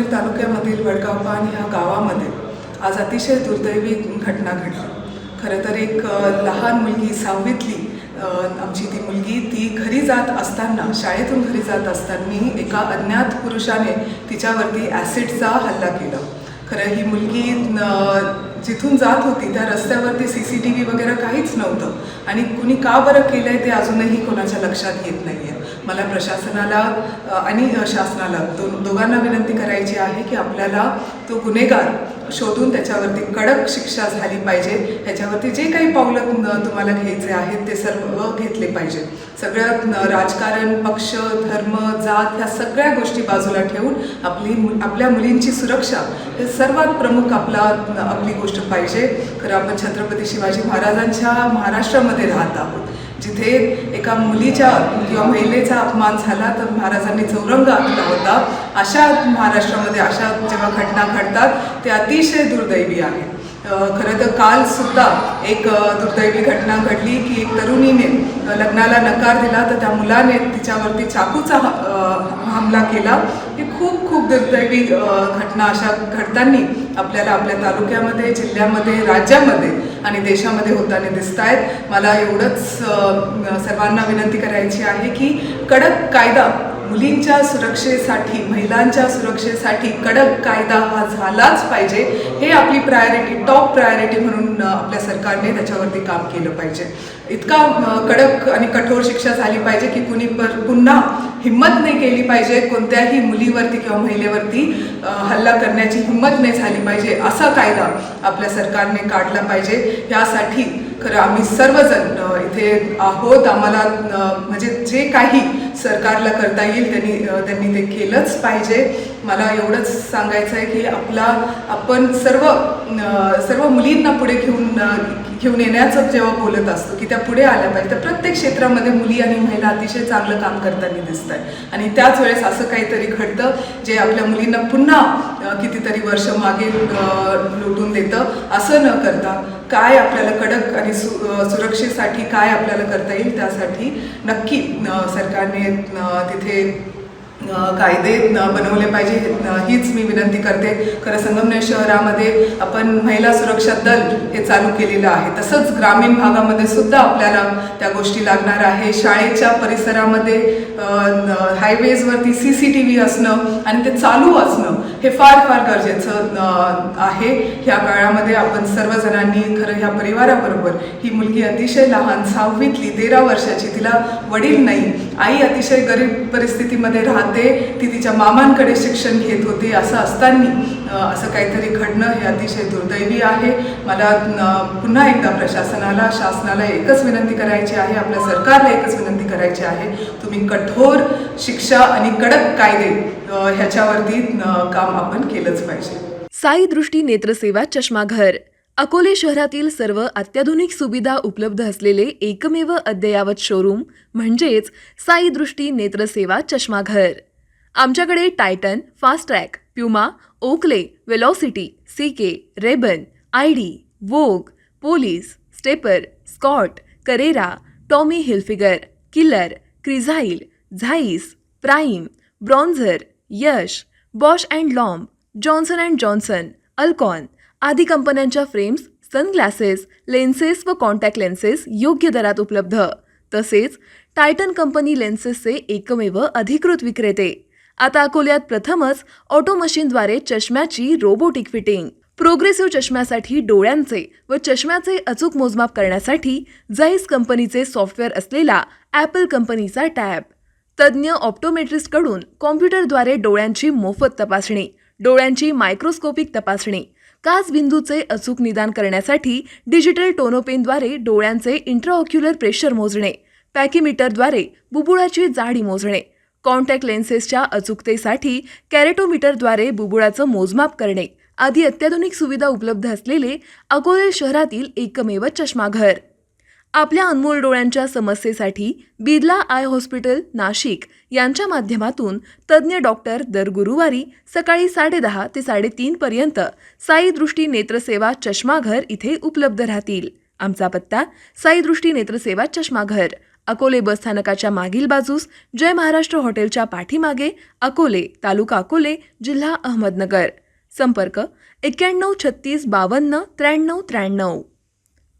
अंबरनाथ तालुक्यामधील वडगावपान ह्या गावामध्ये आज अतिशय दुर्दैवी घटना घडली. खरं तर एक लहान मुलगी 6वीतली आमची ती मुलगी ती घरी जात असताना शाळेतून घरी जात असताना एका अज्ञात पुरुषाने तिच्यावरती ॲसिडचा हल्ला केला. खरं ही मुलगी जिथून जात होती त्या रस्त्यावरती CCTV वगैरे काहीच नव्हतं आणि कुणी का बरं केलं आहे ते अजूनही कोणाच्या लक्षात येत नाही आहे. मला प्रशासनाला आणि शासनाला दोघांना विनंती करायची आहे की आपल्याला तो गुन्हेगार शोधून त्याच्यावरती कडक शिक्षा झाली पाहिजे. ह्याच्यावरती जे काही पावलं तुम्हाला घ्यायचे आहेत ते सर्व घेतले पाहिजे. सगळं राजकारण, पक्ष, धर्म, जात ह्या सगळ्या गोष्टी बाजूला ठेवून आपल्या मुलींची सुरक्षा हे सर्वात प्रमुख आपली गोष्ट पाहिजे. खरं आपण छत्रपती शिवाजी महाराजांच्या महाराष्ट्रामध्ये राहत आहोत, जिथे एका मुलीच्या किंवा महिलेचा अपमान झाला तर महाराजांनी चौरंग आखला होता. अशा महाराष्ट्रामध्ये अशा जेव्हा घटना घडतात ते अतिशय दुर्दैवी आहे. खरं तर कालसुद्धा एक दुर्दैवी घटना घडली की एक तरुणीने लग्नाला नकार दिला तर त्या मुलाने तिच्यावरती चाकूचा हमला केला. ही खूप खूप दुर्दैवी घटना अशा घडताना आपल्याला आपल्या तालुक्यामध्ये, जिल्ह्यामध्ये, राज्यामध्ये आणि देशामध्ये होताना दिसत आहेत. मला एवढंच सर्वांना विनंती करायची आहे की कडक कायदा मुलींच्या सुरक्षेसाठी, महिलांच्या सुरक्षेसाठी कडक कायदा हा झालाच पाहिजे. हे आपली प्रायोरिटी, टॉप प्रायोरिटी म्हणून आपल्या सरकारने त्याच्यावरती काम केलं पाहिजे. इतका कडक आणि कठोर शिक्षा झाली पाहिजे की कुणी पुन्हा हिंमत नाही केली पाहिजे, कोणत्याही मुलीवरती किंवा महिलेवरती हल्ला करण्याची हिंमत नाही झाली पाहिजे. असा कायदा आपल्या सरकारने काढला पाहिजे. यासाठी खरं आम्ही सर्वजण इथे आहोत. आम्हाला म्हणजे जे काही सरकारला करता येईल त्यांनी ते केलंच पाहिजे. मला एवढंच सांगायचं आहे की आपण सर्व मुलींना पुढे घेऊन येण्याचं जेव्हा बोलत असतो की त्या पुढे आल्या पाहिजे, तर प्रत्येक क्षेत्रामध्ये मुली आणि महिला अतिशय चांगलं काम करताना दिसत आहे. आणि त्याच वेळेस असं काहीतरी घडतं जे आपल्या मुलींना पुन्हा कितीतरी वर्ष मागे लुटून देतं. असं न करता काय आपल्याला कडक आणि सुरक्षेसाठी काय आपल्याला करता येईल त्यासाठी नक्की सरकारने तिथे कायदे बनवले पाहिजे, हीच मी विनंती करते. खरं संगमनेर शहरामध्ये आपण महिला सुरक्षा दल हे चालू केलेलं आहे. तसंच ग्रामीण भागामध्ये सुद्धा आपल्याला त्या गोष्टी लागणार आहे. शाळेच्या परिसरामध्ये हायवेजवरती CCTV असणं आणि ते चालू असणं हे फार फार गरजेचं आहे. ह्या काळामध्ये आपण सर्वजणांनी खरं ह्या परिवाराबरोबर, ही मुलगी अतिशय लहान 6वीतली 13 वर्षाची, तिला वडील नाही, आई अतिशय गरीब परिस्थितीमध्ये राहते, ती तिच्या मामांकडे शिक्षण घेत होती. असं असताना असं काहीतरी घडणं हे अतिशय दुर्दैवी आहे. मला पुन्हा एकदा प्रशासनाला, शासनाला एकच विनंती करायची आहे, आपल्या सरकारला एकच विनंती करायची आहे, तुम्ही कठोर शिक्षा आणि कडक कायदे ह्याच्यावरती काम आपण केलंच पाहिजे. साई दृष्टी नेत्रसेवा चष्माघर अकोले शहरातील सर्व अत्याधुनिक सुविधा उपलब्ध असलेले एकमेव अद्ययावत शोरूम म्हणजेच साई दृष्टी नेत्रसेवा चष्माघर. आमच्याकडे Titan, Fastrack, Puma, Oakley, Velocity, CK, RayBan, ID, Vogue, Police, Stepper, Scott, Carrera, Tommy Hilfiger, Killer, Crizal, Zeiss, Prime, Bronzer, Yash, Bausch and Lomb, Johnson and Johnson, Alcon आदी कंपन्यांच्या फ्रेम्स, सनग्लासेस, लेन्सेस व contact lenses योग्य दरात उपलब्ध. तसेच Titan company लेन्सेसचे एकमेव अधिकृत विक्रेते. आता अकोल्यात प्रथमच ऑटो मशीनद्वारे चष्म्याची रोबोटिक फिटिंग. प्रोग्रेसिव्ह चष्म्यासाठी डोळ्यांचे व चष्म्याचे अचूक मोजमाप करण्यासाठी जाईस कंपनीचे सॉफ्टवेअर असलेला ॲपल कंपनीचा टॅब. तज्ज्ञ ऑप्टोमेट्रिस्टकडून कॉम्प्युटरद्वारे डोळ्यांची मोफत तपासणी, डोळ्यांची मायक्रोस्कोपिक तपासणी, काच बिंदूचे अचूक निदान करण्यासाठी डिजिटल टोनोपेनद्वारे डोळ्यांचे इंट्राऑक्युलर प्रेशर मोजणे, पॅकीमीटरद्वारे बुबुळाची जाडी मोजणे, कॉन्टॅक्ट लेन्सेसच्या अचूकतेसाठी कॅरेटोमीटरद्वारे बुबुळाचं मोजमाप करणे आदी अत्याधुनिक सुविधा उपलब्ध असलेले अकोले शहरातील एकमेव चष्माघर. आपल्या अनमोल डोळ्यांच्या समस्येसाठी बिर्ला आय हॉस्पिटल नाशिक यांच्या माध्यमातून तज्ज्ञ डॉक्टर दर गुरुवारी सकाळी 10:30 ते 3:30 पर्यंत साई दृष्टी नेत्रसेवा चष्माघर इथे उपलब्ध राहतील. आमचा पत्ता साई दृष्टी नेत्रसेवा चष्माघर, अकोले बसस्थानकाच्या मागील बाजूस जय महाराष्ट्र हॉटेलच्या पाठीमागे अकोले, तालुका अकोले, जिल्हा अहमदनगर. संपर्क 91 36 52 93 93.